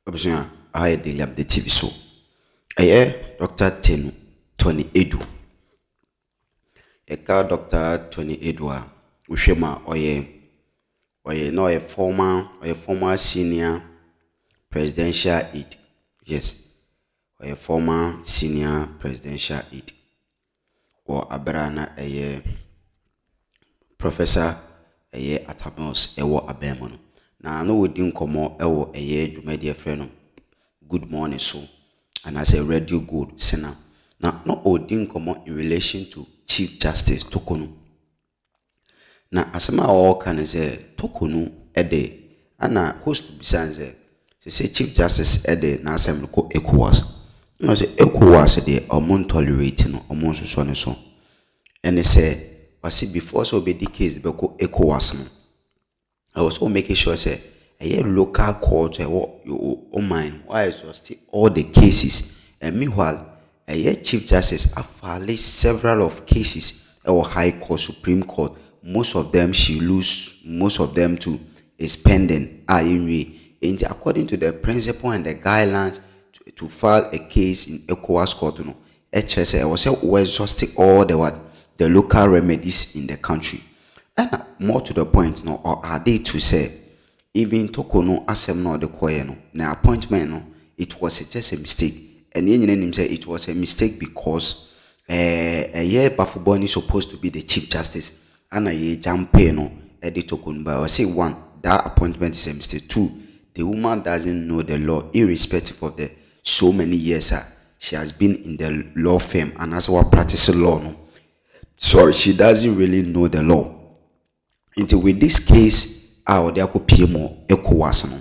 Obviously, I daily the TV so. Dr. Tony Edu. Dr. Tony Edu Ushema former senior presidential aide. Yes, former senior presidential aide. Or Abrana Professor Atamos Abemono. Na no wodi nkomo dwumadi friend good morning so and as a radio good sena na no odi nkomo in relation to Chief Justice Torkono na asema all kan say Torkono ana host bisan say Chief Justice na asem ko Echoas no say Echoas tolerate no omon so ne so and say was before so be the case be ko Echoas no I was all making sure say a local court your mind why exhaust all the cases and meanwhile a chief justice after several of cases or high court supreme court most of them she lose most of them too is pending and according to the principle and the guidelines to file a case in Ecowas court no HSA was exhausting all the local remedies in the country. And more to the point, no, or are they to say, even Torkono asem no the choir no, na appointment no, it was just a mistake. And him say it was a mistake because a year Bafuboni is supposed to be the Chief Justice, and a year Jampe no, Eddie Torkono. But I say one, that appointment is a mistake. Two, the woman doesn't know the law, irrespective of the so many years she has been in the law firm and as well practicing law no. Sorry, she doesn't really know the law. Until with this case, there could be more Echoas no.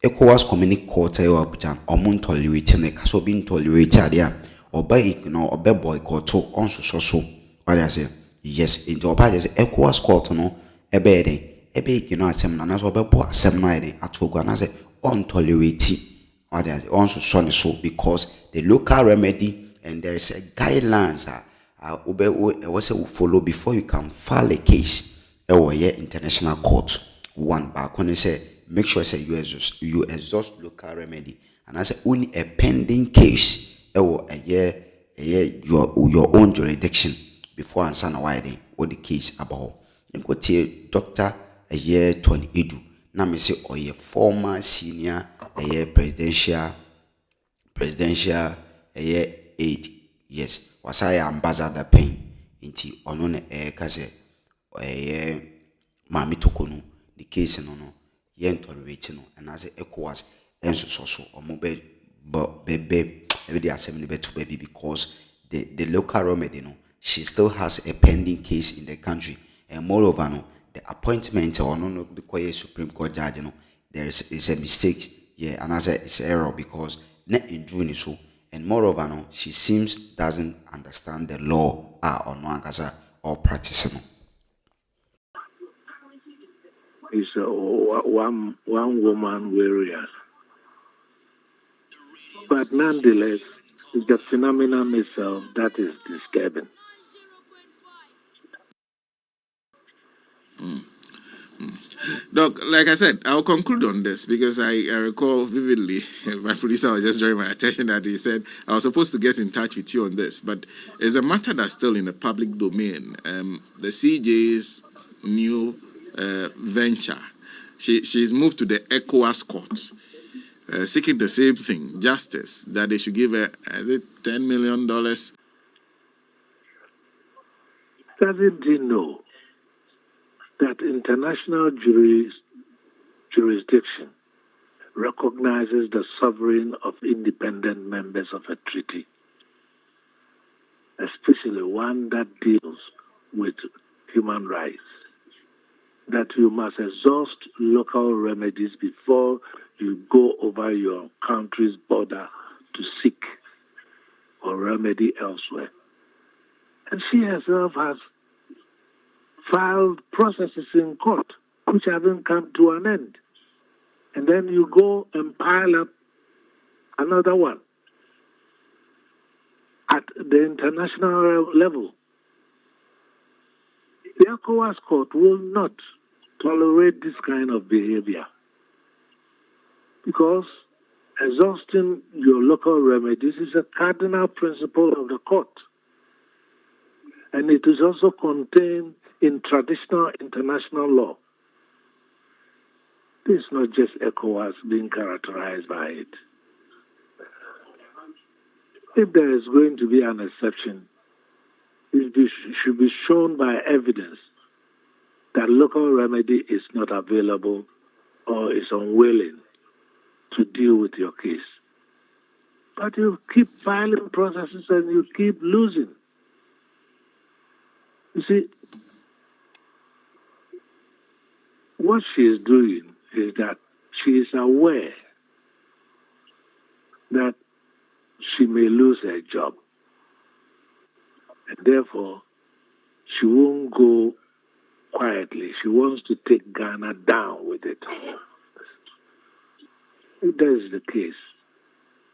Echoas community court Abuja omon tolerate ne so being tolerated there. Oba ignore oba boycott on so. What I say? Yes, into oba just Echoas court no ebe ignore asem na so oba bo asem na ede atogo na say on tolerate. What I say? On so because the local remedy and there is a guidelines was will follow before you can file a case. International court one back when they say make sure say you exhaust local remedy and I say only a pending case your own jurisdiction before answer na why they what the case about you go tell Dr. Tony Edu na me say former senior presidential aide yes was I ambassador pain inti ono na ka say Mami Torkono the case no yen tolerate no and as Echoas enso so omo be assembly be to baby because the local remedy no she still has a pending case in the country and moreover no the appointment or no the Supreme Court judge no there is a mistake and as it's error because not in June so and moreover no she seems doesn't understand the law or no or practicing no. Is one woman warrior. But nonetheless, it's the phenomenon itself that is disturbing. Doc, like I said, I'll conclude on this because I recall vividly my producer was just drawing my attention that he said I was supposed to get in touch with you on this, but it's a matter that's still in the public domain. The CJ's new venture, she's moved to the Echoas courts, seeking the same thing, justice, that they should give her $10 million. Doesn't he know that international jurisdiction recognizes the sovereign of independent members of a treaty, especially one that deals with human rights, that you must exhaust local remedies before you go over your country's border to seek or remedy elsewhere. And she herself has filed processes in court which haven't come to an end. And then you go and pile up another one at the international level. The Echoas court will not tolerate this kind of behavior because exhausting your local remedies is a cardinal principle of the court. And it is also contained in traditional international law. This is not just Echoas being characterized by it. If there is going to be an exception, it should be shown by evidence that local remedy is not available or is unwilling to deal with your case. But you keep filing processes and you keep losing. You see, what she is doing is that she is aware that she may lose her job. And therefore, she won't go quietly. She wants to take Ghana down with it. If that is the case,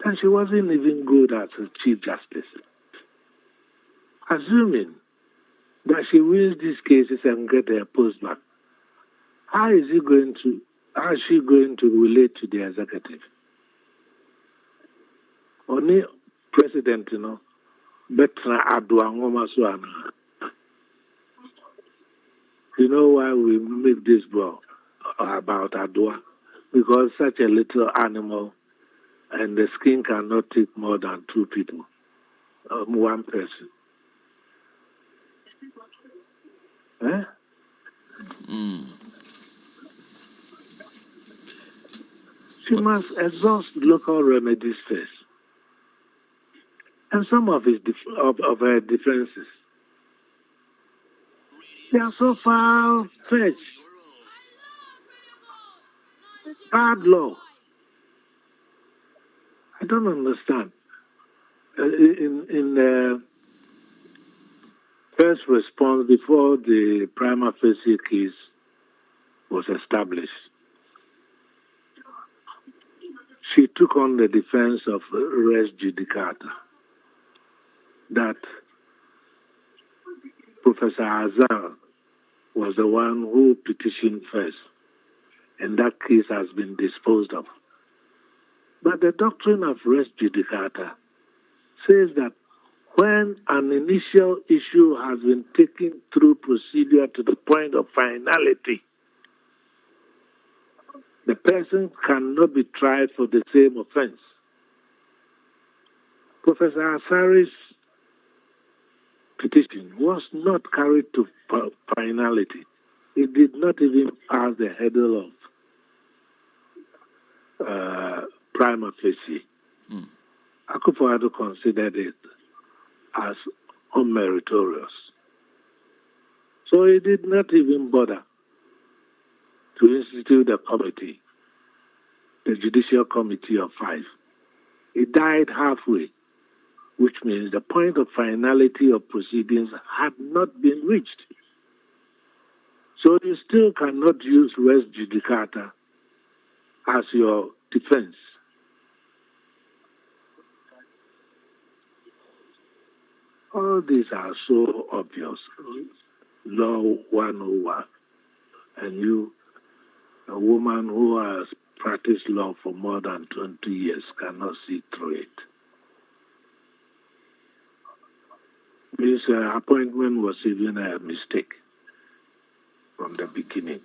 then she wasn't even good as a Chief Justice. Assuming that she wins these cases and get her post back, how is she going to relate to the executive? Only president, Betra Aduangoma Suana. You know why we make this bro about Adua? Because such a little animal and the skin cannot take more than two people, one person. Eh? She must exhaust local remedies first. And some of of her defenses, they are so far-fetched. Bad law. I don't understand. In the first response before the prima facie case was established, she took on the defense of res judicata, that Professor Azar was the one who petitioned first, and that case has been disposed of. But the doctrine of res judicata says that when an initial issue has been taken through procedure to the point of finality, the person cannot be tried for the same offense. Professor Asari's petition was not carried to finality. It did not even pass the hurdle of prima facie. Akufo-Addo considered it as unmeritorious. So he did not even bother to institute a committee, the Judicial Committee of 5. It died halfway, which means the point of finality of proceedings had not been reached. So you still cannot use res judicata as your defense. All these are so obvious. Law 101. And you, a woman who has practiced law for more than 20 years, cannot see through it. This appointment was even a mistake from the beginning,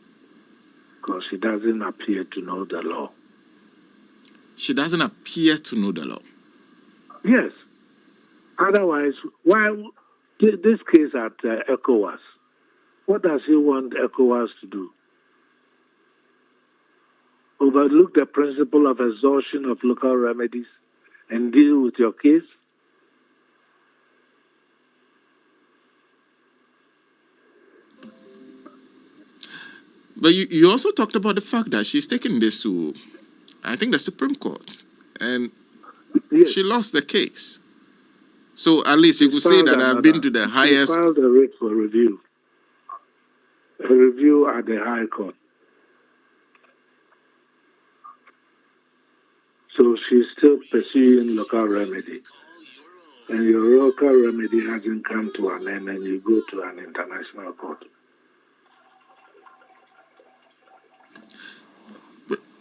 because she doesn't appear to know the law. She doesn't appear to know the law. Yes. Otherwise, why this case at Echoas? What does he want Echoas to do? Overlook the principle of exhaustion of local remedies and deal with your case? But you also talked about the fact that she's taken this to, I think, the Supreme Court, and Yes. she lost the case. So at least you could say that I've been to the highest. She filed a writ for review. A review at the High Court. So she's still pursuing local remedy. And your local remedy hasn't come to an end, and you go to an international court.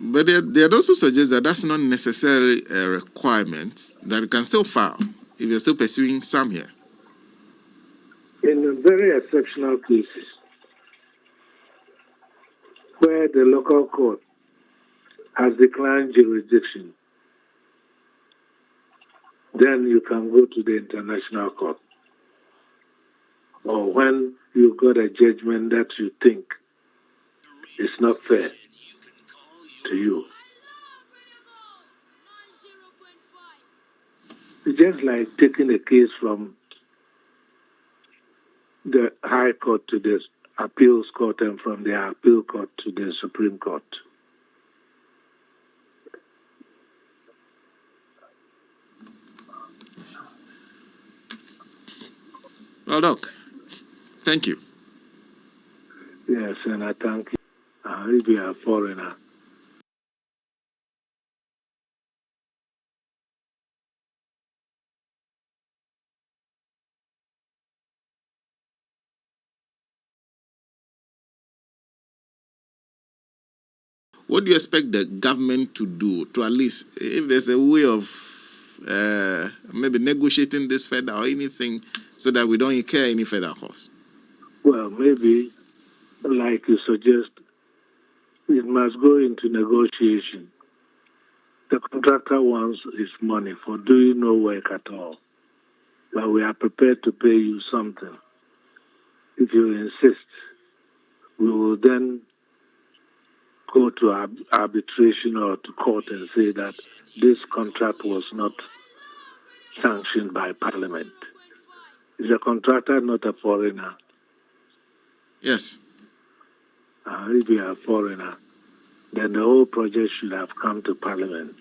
But they also suggest that that's not necessarily a requirement, that you can still file if you're still pursuing some here. In very exceptional cases, where the local court has declined jurisdiction, then you can go to the international court. Or when you got a judgment that you think is not fair to you. It's just like taking a case from the High Court to the Appeals Court and from the Appeal Court to the Supreme Court. Well, Doc, thank you. Yes, and I thank you. If you are a foreigner, What do you expect the government to do to, at least, if there's a way of maybe negotiating this further or anything, so that we don't incur any further costs? well, maybe, like you suggest, it must go into negotiation. The contractor wants his money for doing no work at all, but we are prepared to pay you something. If you insist, we will then go to arbitration or to court and say that this contract was not sanctioned by Parliament. Is a contractor not a foreigner? Yes. If you are a foreigner, then the whole project should have come to Parliament.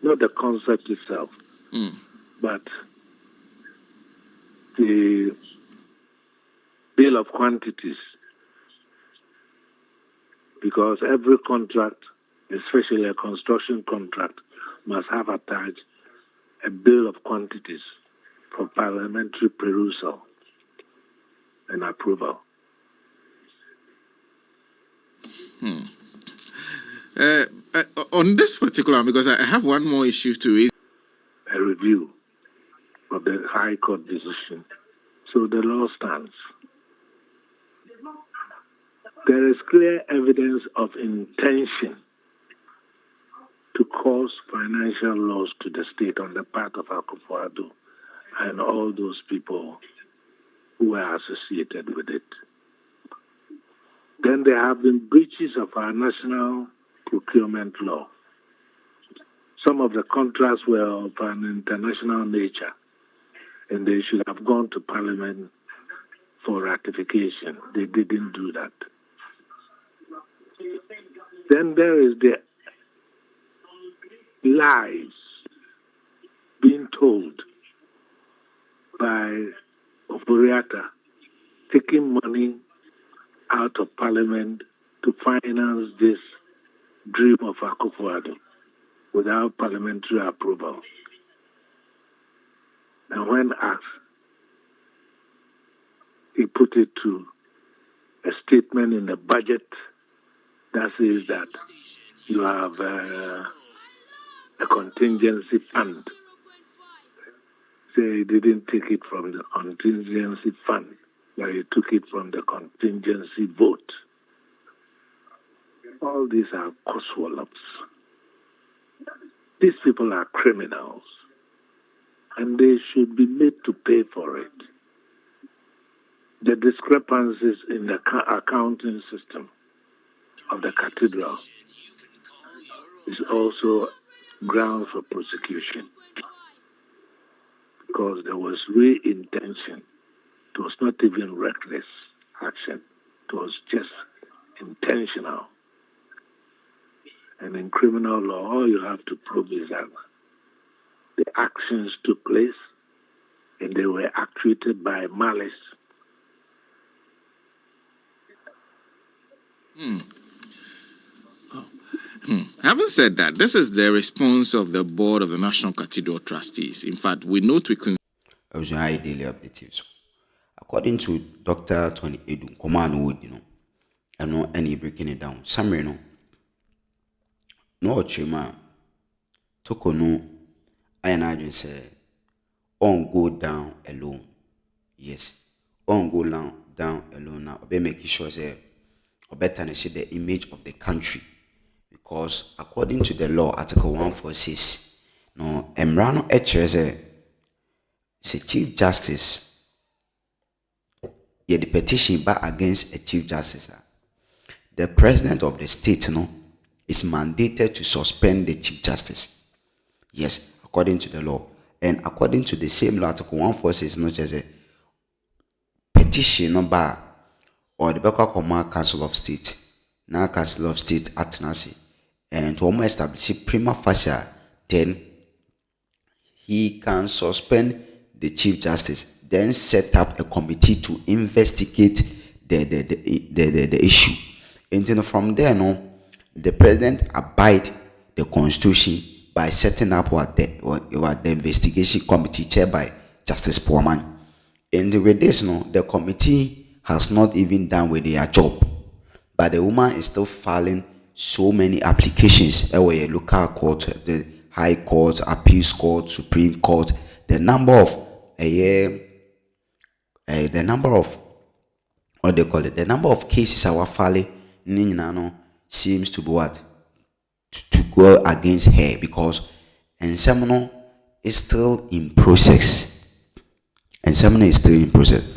Not the concept itself, but the bill of quantities. Because every contract, especially a construction contract, must have attached a bill of quantities for parliamentary perusal and approval. On this particular, because I have one more issue to raise. A review of the High Court decision. So the law stands. There is clear evidence of intention to cause financial loss to the state on the part of Akufo-Addo and all those people who are associated with it. Then there have been breaches of our national procurement law. Some of the contracts were of an international nature, and they should have gone to Parliament for ratification. They didn't do that. Then there is the lies being told by Oforiatta, taking money out of Parliament to finance this dream of Akufo-Addo without parliamentary approval. And when asked, he put it to a statement in the budget that says that you have a contingency fund. Say he didn't take it from the contingency fund, but he took it from the contingency vote. All these are cost-wallops. These people are criminals, and they should be made to pay for it. The discrepancies in the accounting system of the Cathedral is also ground for prosecution, because there was real intention. It was not even reckless action. It was just intentional. And in criminal law, all you have to prove is that the actions took place and they were actuated by malice. Having said that, this is the response of the board of the National Cathedral Trustees. In fact, we note we can. Daily updates. According to Dr. Tony Edu, Command Wood, and no any breaking it down. Summary, no. no chima Torkono I imagine say on go down alone. Yes, on go down alone now. Be making sure say or better the image of the country because according to the law, Article 146, no Emrano say Chief Justice, yeah, the petition back against a Chief Justice. The president of the state no is mandated to suspend the Chief Justice. Yes, according to the law. And according to the same law, Article 146, not just a petition number or the Beka Command Council of State. Now Council of State at Nasi. And to almost establish a prima facie, then he can suspend the Chief Justice, then set up a committee to investigate the issue. And then from there, no, the president abide the constitution by setting up what the investigation committee chaired by Justice Poorman. And with this, no, the committee has not even done with their job, but the woman is still filing so many applications. Where local court, the High Court, Appeals Court, Supreme Court, the number of what they call it, the number of cases our filing seems to be what to go against her because and some is still in process. And some is still in process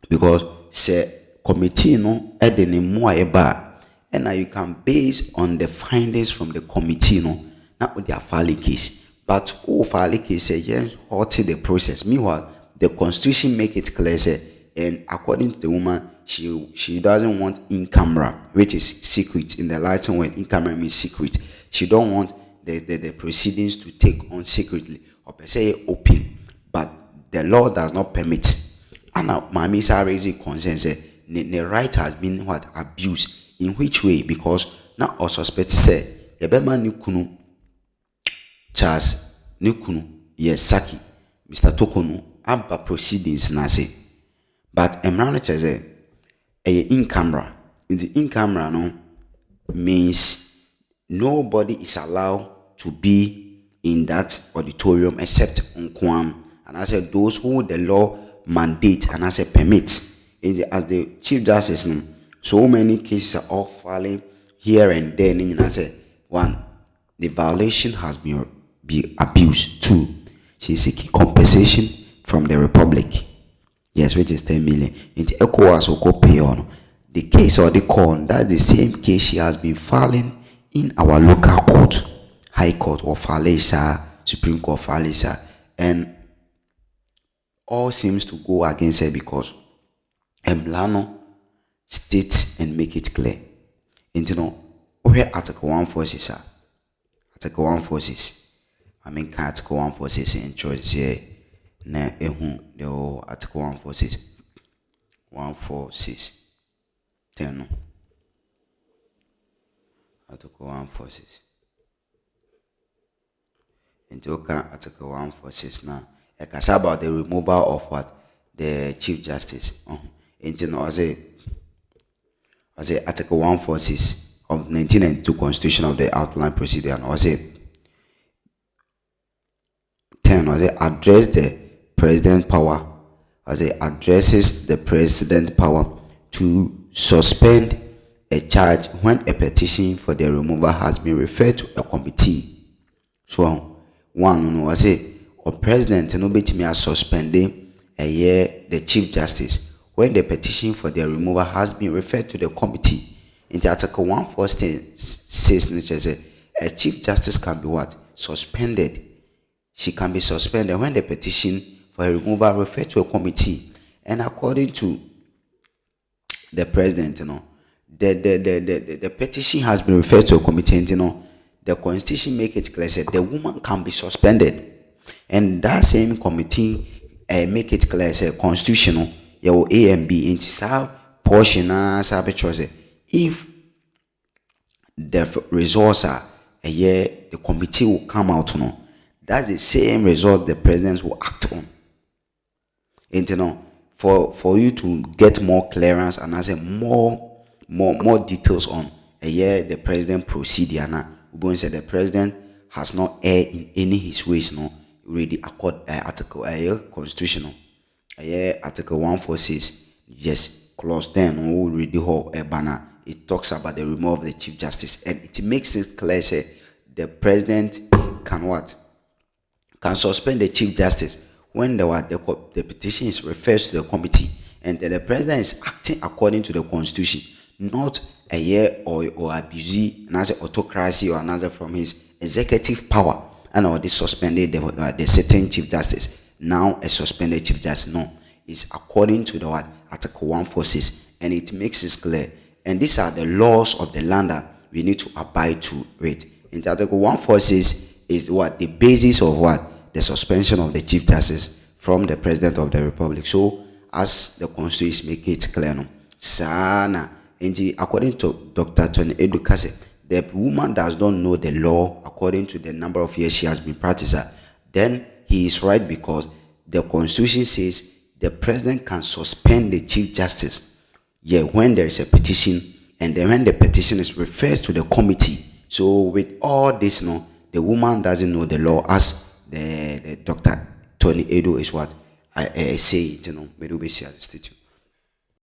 because say committee no edeni more eba and now you can base on the findings from the committee no not with their filing case. But who filing case say yes halting the process. Meanwhile, the constitution make it clear say and according to the woman she doesn't want in camera, which is secret in the lighting when in camera means secret. She don't want the proceedings to take on secretly or per se open. But the law does not permit. And now Mami is raising concerns say the right has been what abused. In which way? Because now or suspect say the Bema Nukunu Charles Nukunu yes Saki Mr. Torkono aba proceedings na say. But Emrano say in camera. In the in camera no means nobody is allowed to be in that auditorium except Unkwam. And I said those who the law mandate and I said permit. As the Chief Justice, so many cases are all falling here and there. And I said, one, the violation has been abused. Two, she's seeking compensation from the Republic. Yes, which is 10 million. In the Echoas will go pay on the case or the con. That's the same case she has been filing in our local court, High Court or Falesa, Supreme Court Falesa, and all seems to go against her because Emblano states and make it clear. And you know, where Article 146 Article 146. I mean Article 146 in choice here. Na the Article 146 146 10 no. Article 146 into Article 146 now. It can say about the removal of what the Chief Justice. Into no, I say Article 146 of 1992 Constitution of the Outline Procedure. And I say 10. I say address the President power. I say addresses the President power to suspend a charge when a petition for the removal has been referred to a committee. So one no, I say or President no bet me as suspending a year the Chief Justice when the petition for their removal has been referred to the committee. In the Article 146 says a Chief Justice can be what? Suspended. She can be suspended when the petition for a removal referred to a committee. And according to the President, the petition has been referred to a committee, and the Constitution make it clear that the woman can be suspended. And that same committee make it clear say constitutional your A and B in some portion if the results are the committee will come out that's the same result the president will act on. And for you to get more clearance and as a more details on the president procedure now Ubon said the president has not erred in any his ways, no, really accord article constitutional. Article 146, yes, clause 10, no, read the whole banner. It talks about the removal of the Chief Justice, and it makes it clear, say, the president can what? Can suspend the Chief Justice when the petition is referred to the committee, and the president is acting according to the constitution, not a year or abuse another autocracy or another from his executive power, and already suspended the certain Chief Justice. Now a suspended Chief Justice, no, is according to the what? Article 146, and it makes it clear. And these are the laws of the land that we need to abide to it. In Article 146 is what? The basis of what? The suspension of the Chief Justice from the President of the Republic. So, as the Constitution make it clear, no, sana, and according to Dr. Tony Edukase, the woman does not know the law according to the number of years she has been practicing. Then he is right, because the Constitution says the President can suspend the Chief Justice, yeah, when there is a petition, and then when the petition is referred to the committee. So with all this, no, the woman doesn't know the law, as the Dr. Tony Edo is what I say it, you know, maybe we see as a statute.